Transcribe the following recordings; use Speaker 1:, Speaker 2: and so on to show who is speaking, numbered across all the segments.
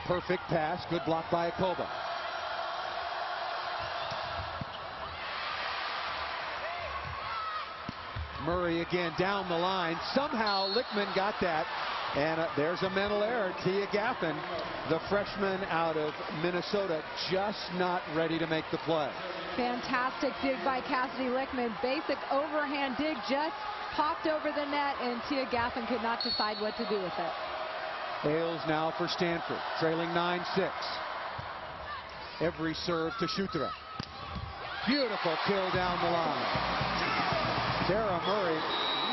Speaker 1: Perfect pass. Good block by Akoba. Murray again down the line. Somehow Lichtman got that. And there's a mental error. Tia Gaffin, the freshman out of Minnesota, just not ready to make the play.
Speaker 2: Fantastic dig by Cassidy Lichtman. Basic overhand dig, just popped over the net, and Tia Gaffin could not decide what to do with it.
Speaker 1: Ailes now for Stanford, trailing 9-6. Every serve to Shutra. Beautiful kill down the line. Tara Murray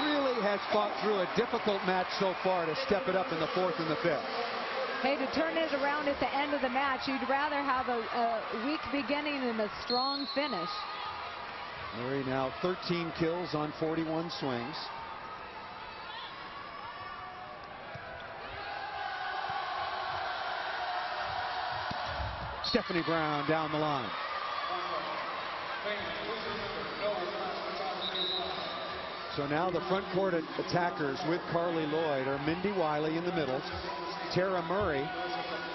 Speaker 1: really has fought through a difficult match so far to step it up in the 4th and the 5th.
Speaker 2: Hey, to turn it around at the end of the match, you'd rather have a weak beginning and a strong finish.
Speaker 1: Murray now 13 kills on 41 swings. Stephanie Brown down the line. So now the front court attackers with Carly Lloyd are Mindy Wiley in the middle, Tara Murray,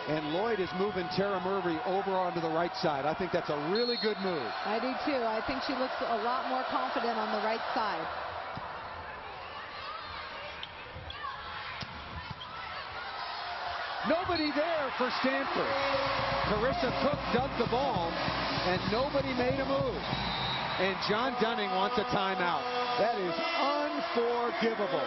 Speaker 1: and Lloyd is moving Tara Murray over onto the right side. I think that's a really good move.
Speaker 2: I do too. I think she looks a lot more confident on the right side.
Speaker 1: Nobody there for Stanford. Carissa Cook dug the ball, and nobody made a move. And John Dunning wants a timeout. That is unforgivable.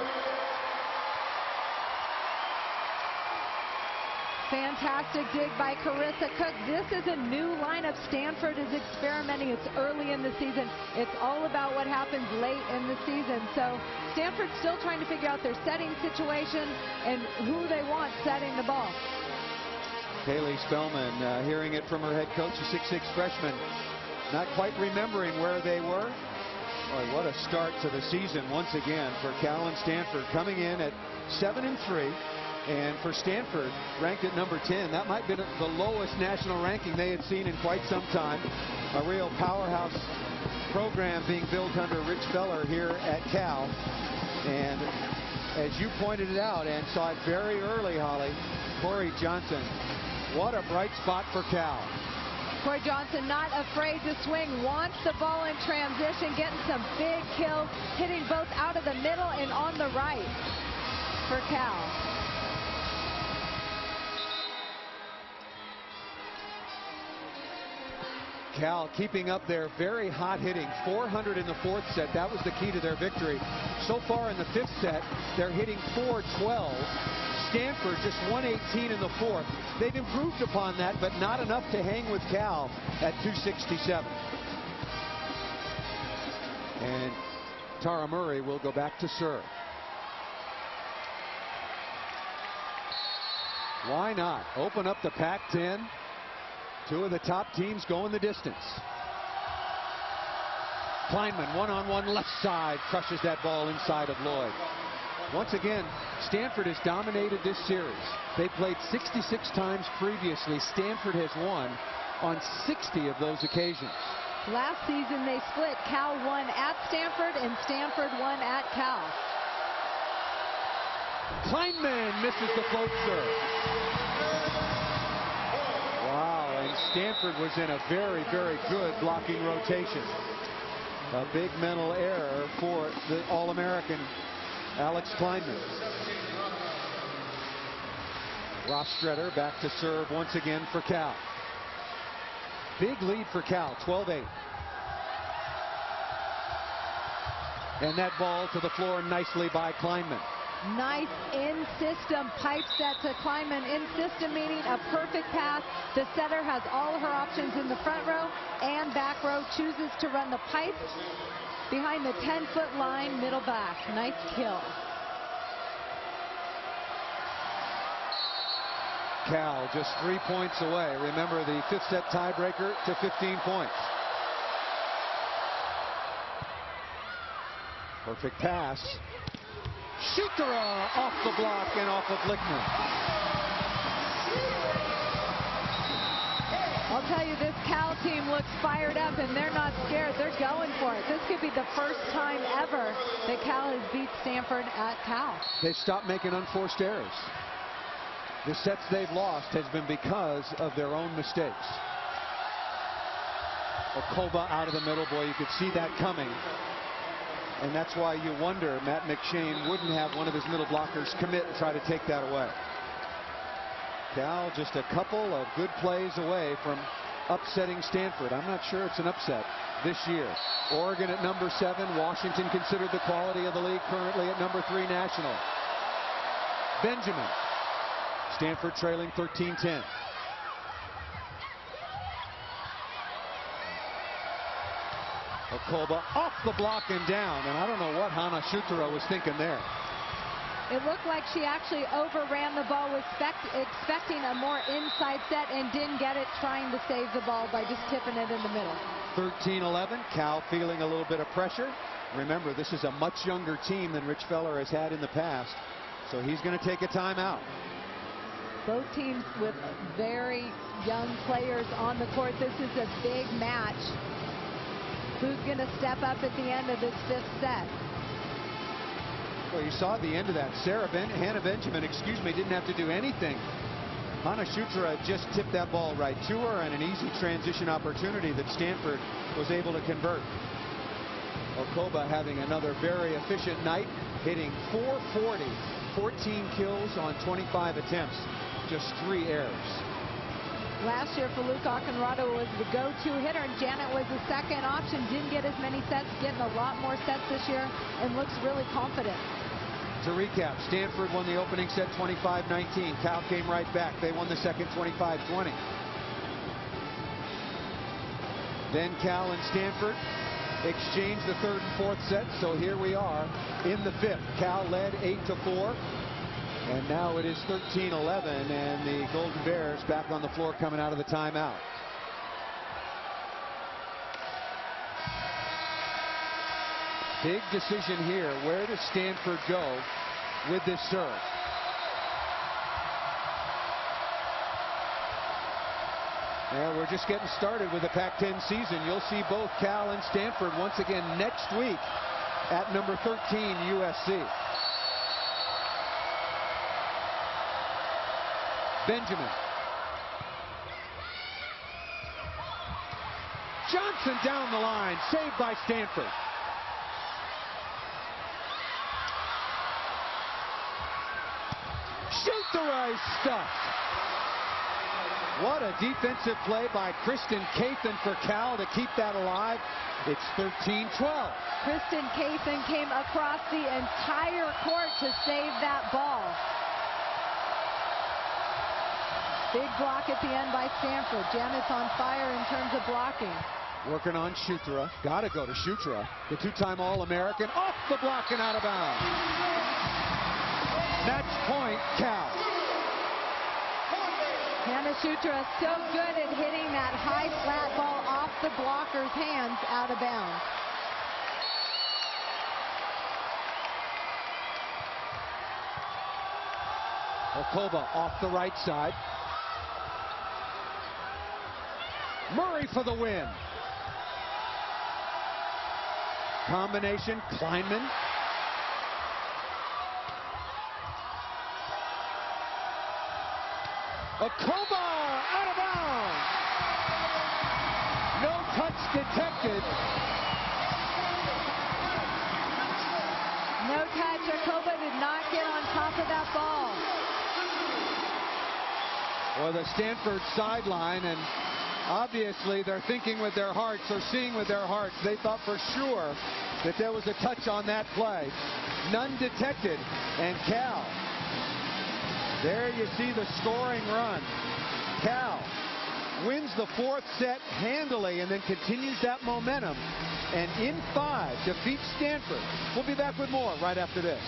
Speaker 2: Fantastic dig by Carissa Cook. This is a new lineup Stanford is experimenting. It's early in the season. It's all about what happens late in the season. So Stanford's still trying to figure out their setting situation and who they want setting the ball.
Speaker 1: Kaylee Spellman hearing it from her head coach, a 6'6" freshman, not quite remembering where they were. Boy, what a start to the season once again for Cal and Stanford, coming in at 7-3. And for Stanford, ranked at number 10, that might be the lowest national ranking they had seen in quite some time. A real powerhouse program being built under Rich Feller here at Cal. And as you pointed it out and saw it very early, Holly, Corey Johnson, what a bright spot for Cal.
Speaker 2: Corey Johnson not afraid to swing, wants the ball in transition, getting some big kills, hitting both out of the middle and on the right for Cal.
Speaker 1: Cal keeping up their very hot hitting, 400 in the 4th set. That was the key to their victory. So far in the 5th set, they're hitting 412. Stanford just 118 in the 4th. They've improved upon that, but not enough to hang with Cal at 267. And Tara Murray will go back to serve. Why not? Open up the Pac-10. Two of the top teams going the distance. Kleinman one-on-one left side, crushes that ball inside of Lloyd. Once again, Stanford has dominated this series. They played 66 times previously. Stanford has won on 60 of those occasions.
Speaker 2: Last season they split. Cal won at Stanford and Stanford won at Cal.
Speaker 1: Kleinman misses the float serve. Wow, and Stanford was in a very, very good blocking rotation. A big mental error for the All-American Alex Kleinman. Rostrader back to serve once again for Cal. Big lead for Cal, 12-8. And that ball to the floor nicely by Kleinman.
Speaker 2: Nice in-system pipe set to Kleinman. In-system meaning a perfect pass. The setter has all of her options in the front row and back row. Chooses to run the pipe behind the 10-foot line, middle back. Nice kill.
Speaker 1: Cal just 3 points away. Remember the 5th set tiebreaker to 15 points. Perfect pass. Shutra off the block and off of Lichtman.
Speaker 2: I'll tell you, this Cal team looks fired up and they're not scared. They're going for it. This could be the first time ever that Cal has beat Stanford at Cal.
Speaker 1: They've stopped making unforced errors. the sets they've lost has been because of their own mistakes. Okoba out of the middle. Boy, you could see that coming. And that's why you wonder Matt McShane wouldn't have one of his middle blockers commit and try to take that away. Cal just a couple of good plays away from upsetting Stanford. I'm not sure it's an upset this year. Oregon at number 7. Washington considered the quality of the league, currently at number 3 national. Benjamin. Stanford trailing 13-10. Okoba off the block and down, and I don't know what Hana Shutura was thinking there.
Speaker 2: It looked like she actually overran the ball, was expecting a more inside set and didn't get it, trying to save the ball by just tipping it in the middle.
Speaker 1: 13-11. Cal feeling a little bit of pressure. Remember, this is a much younger team than Rich Feller has had in the past, so he's going to take a timeout.
Speaker 2: Both teams with very young players on the court. This is a big match. Who's going to step up at the end of this 5th set?
Speaker 1: Well, you saw at the end of that, Hannah Benjamin, didn't have to do anything. Hana Shutura just tipped that ball right to her, and an easy transition opportunity that Stanford was able to convert. Okoba having another very efficient night, hitting .440, 14 kills on 25 attempts, just 3 errors.
Speaker 2: Last year, Faluka Akinrado was the go-to hitter, and Janet was the second option. Didn't get as many sets, getting a lot more sets this year, and looks really confident.
Speaker 1: To recap, Stanford won the opening set 25-19. Cal came right back. They won the second 25-20. Then Cal and Stanford exchanged the 3rd and 4th sets, so here we are in the 5th. Cal led 8-4. And now it is 13-11, and the Golden Bears back on the floor coming out of the timeout. Big decision here. Where does Stanford go with this serve? Yeah, we're just getting started with the Pac-10 season. You'll see both Cal and Stanford once again next week at number 13 USC. Benjamin. Johnson down the line, saved by Stanford. Shoot the right stuff. What a defensive play by Kristen Cathan for Cal to keep that alive. It's 13-12.
Speaker 2: Kristen Cathan came across the entire court to save that ball. Big block at the end by Stanford. Janet's on fire in terms of blocking.
Speaker 1: Working on Shutura. Got to go to Shutura. The 2-time All-American. Off the block and out of bounds. Match point, Cal.
Speaker 2: Hannah Shutura so good at hitting that high flat ball off the blocker's hands out of bounds.
Speaker 1: Okoba off the right side. Murray for the win. Combination, Kleinman. Okoba out of bounds. No touch detected.
Speaker 2: No touch. Okoba did not get on top of that ball.
Speaker 1: Or the Stanford sideline, and obviously they're thinking with their hearts, or seeing with their hearts. They thought for sure that there was a touch on that play. None detected. And Cal, there you see the scoring run. Cal wins the 4th set handily and then continues that momentum. And in 5 defeats Stanford. We'll be back with more right after this.